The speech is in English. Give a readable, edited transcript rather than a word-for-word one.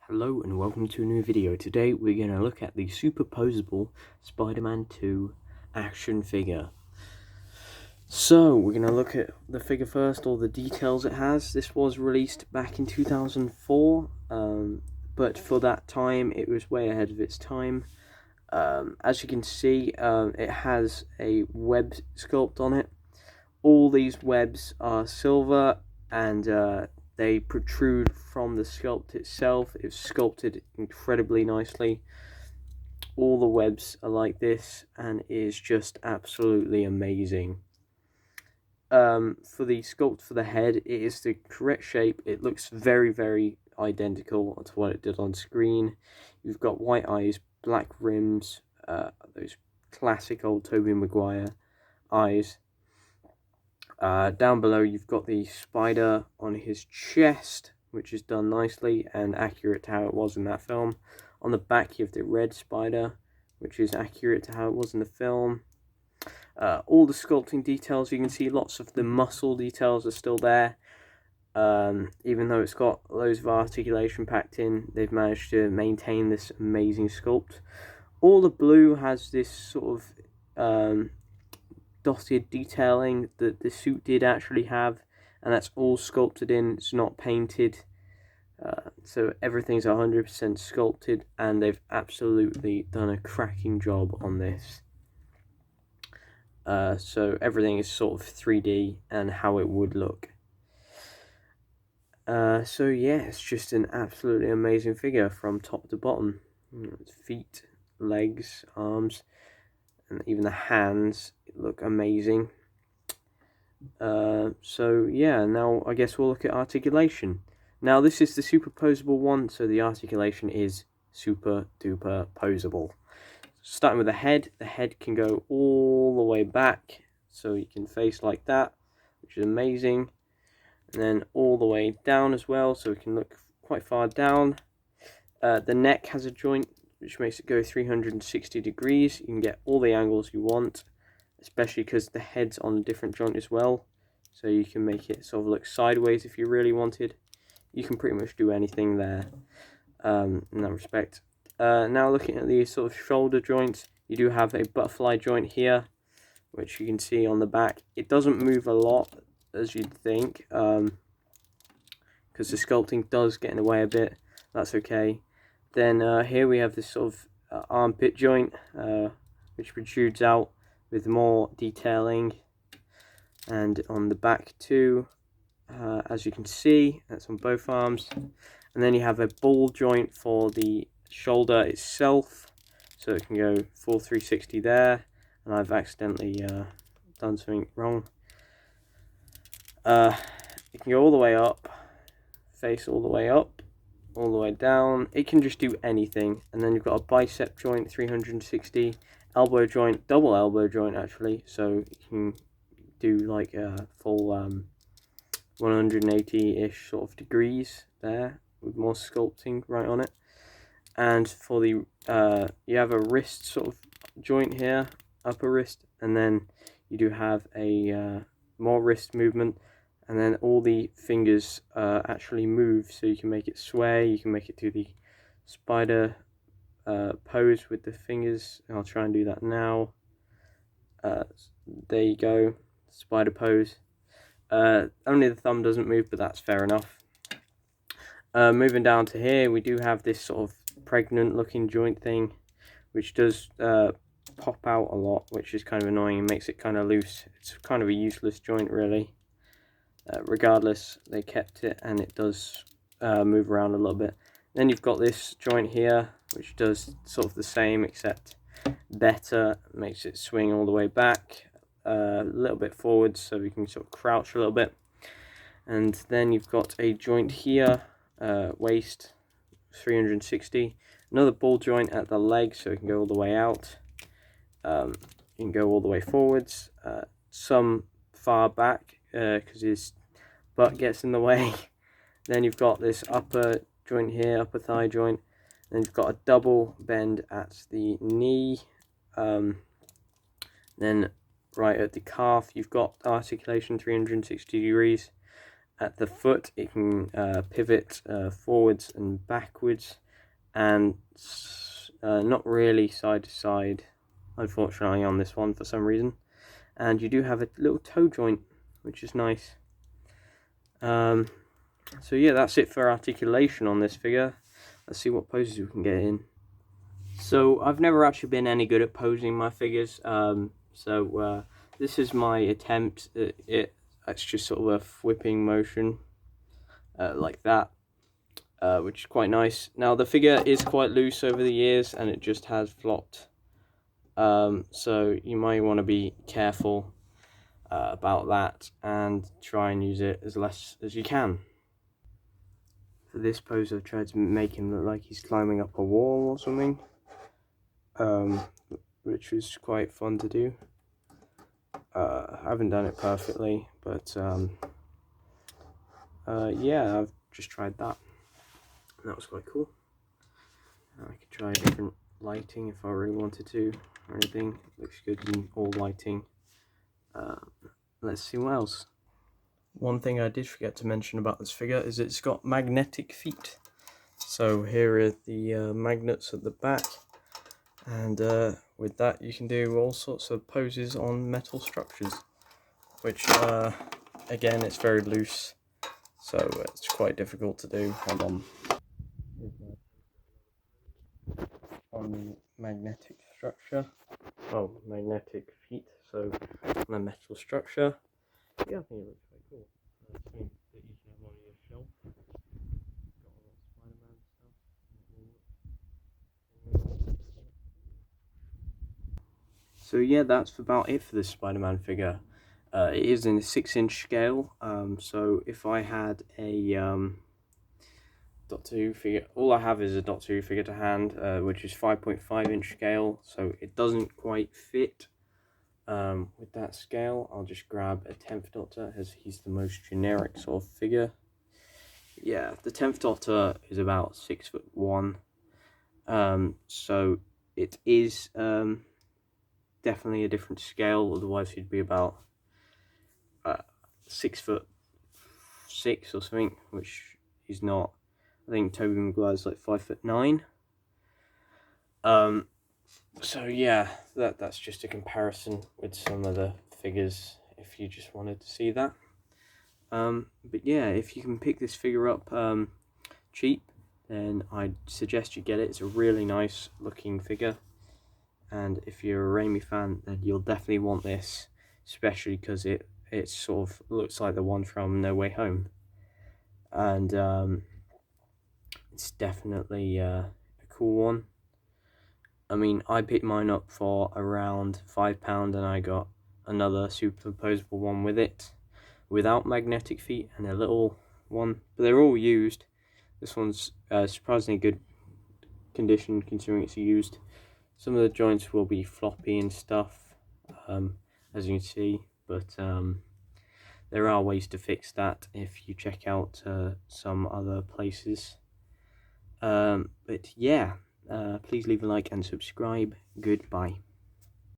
Hello and welcome to a new video. Today we're going to look at the super posable Spider-Man 2 action figure. So we're going to look at the figure first, all the details it has. This was released back in 2004, but for that time it was way ahead of its time. As you can see, it has a web sculpt on it. All these webs are silver and they protrude from the sculpt itself. It's sculpted incredibly nicely. All the webs are like this and is just absolutely amazing. For the sculpt for the head, it is the correct shape. It looks very identical to what it did on screen. You've got white eyes, black rims, those classic old Tobey Maguire eyes. Down below you've got the spider on his chest, which is done nicely and accurate to how it was in that film. On the back you have the red spider, which is accurate to how it was in the film. All the sculpting details, you can see lots of the muscle details are still there. Even though it's got loads of articulation packed in, they've managed to maintain this amazing sculpt. All the blue has this sort of dotted detailing that the suit did actually have, and that's all sculpted in. It's not painted, so everything's 100% sculpted, and they've absolutely done a cracking job on this. So everything is sort of 3D and how it would look. So yeah, it's just an absolutely amazing figure from top to bottom. Feet, legs, arms, and even the hands look amazing. So yeah, now I guess we'll look at articulation. Now this is the super posable one, so the articulation is super duper posable. Starting with the head can go all the way back, so you can face like that, which is amazing. And then all the way down as well, so it can look quite far down. The neck has a joint which makes it go 360 degrees. You can get all the angles you want, especially because the head's on a different joint as well. So you can make it sort of look sideways if you really wanted. You can pretty much do anything there in that respect. Now looking at the sort of shoulder joints, you do have a butterfly joint here, which you can see on the back. It doesn't move a lot, as you'd think, because the sculpting does get in the way a bit. That's okay. Then here we have this sort of armpit joint, which protrudes out with more detailing, and on the back too, as you can see, that's on both arms. And then you have a ball joint for the shoulder itself, so it can go full 360 there, and I've accidentally done something wrong. It can go all the way up, face all the way up, all the way down. It can just do anything. And then you've got a bicep joint 360, elbow joint, double elbow joint actually, so you can do like a full 180-ish sort of degrees there with more sculpting right on it. And for the you have a wrist sort of joint here, upper wrist, and then you do have a more wrist movement. And then all the fingers actually move, so you can make it sway, you can make it do the spider pose with the fingers. I'll try and do that now. There you go, spider pose. Only the thumb doesn't move, but that's fair enough. Moving down to here, we do have this sort of pregnant looking joint thing, which does pop out a lot, which is kind of annoying and makes it kind of loose. It's kind of a useless joint really. Regardless, they kept it, and it does move around a little bit. Then you've got this joint here, which does sort of the same except better. Makes it swing all the way back, a little bit forwards, so we can sort of crouch a little bit. And then you've got a joint here, waist 360. Another ball joint at the leg, so it can go all the way out. You can go all the way forwards, some far back, because his butt gets in the way. Then you've got this upper joint here, upper thigh joint. Then you've got a double bend at the knee. Then right at the calf, you've got articulation 360 degrees. At the foot, it can pivot forwards and backwards, and not really side to side, unfortunately, on this one for some reason. And you do have a little toe joint, which is nice. So yeah, that's it for articulation on this figure. Let's see what poses we can get in. So I've never actually been any good at posing my figures, so this is my attempt at it. It's just sort of a whipping motion like that, which is quite nice. Now the figure is quite loose over the years and it just has flopped, so you might want to be careful about that and try and use it as less as you can. For this pose I've tried to make him look like he's climbing up a wall or something, which was quite fun to do. I haven't done it perfectly, but yeah, I've just tried that. And that was quite cool. I could try different lighting if I really wanted to, or anything. Looks good in all lighting. Let's see what else. One thing I did forget to mention about this figure is it's got magnetic feet. So here are the magnets at the back, and with that you can do all sorts of poses on metal structures, which again, it's very loose, so it's quite difficult to do. Hold on. On the magnetic structure, magnetic feet, so on a metal structure. Yeah, I think it looks quite cool. Something that you can have on your shelf. Got a lot of Spiderman stuff. So yeah, that's about it for this Spider-Man figure. It is in a 6-inch scale, so if I had a Doctor Who figure, all I have is a Doctor Who figure to hand, which is 5.5-inch scale, so it doesn't quite fit with that scale. I'll just grab a 10th Doctor, as he's the most generic sort of figure. Yeah, the 10th Doctor is about 6'1", so it is definitely a different scale. Otherwise he'd be about 6'6" or something, which he's not. I think Tobey Maguire's like 5'9". So yeah, that's just a comparison with some of the figures if you just wanted to see that. But yeah, if you can pick this figure up cheap, then I'd suggest you get it. It's a really nice looking figure, and if you're a Raimi fan, then you'll definitely want this, especially because it sort of looks like the one from No Way Home, and it's definitely a cool one. I mean, I picked mine up for around £5, and I got another superposable one with it, without magnetic feet, and a little one, but they're all used. This one's surprisingly good condition considering it's used. Some of the joints will be floppy and stuff, as you can see, but there are ways to fix that if you check out some other places. But yeah, please leave a like and subscribe. Goodbye.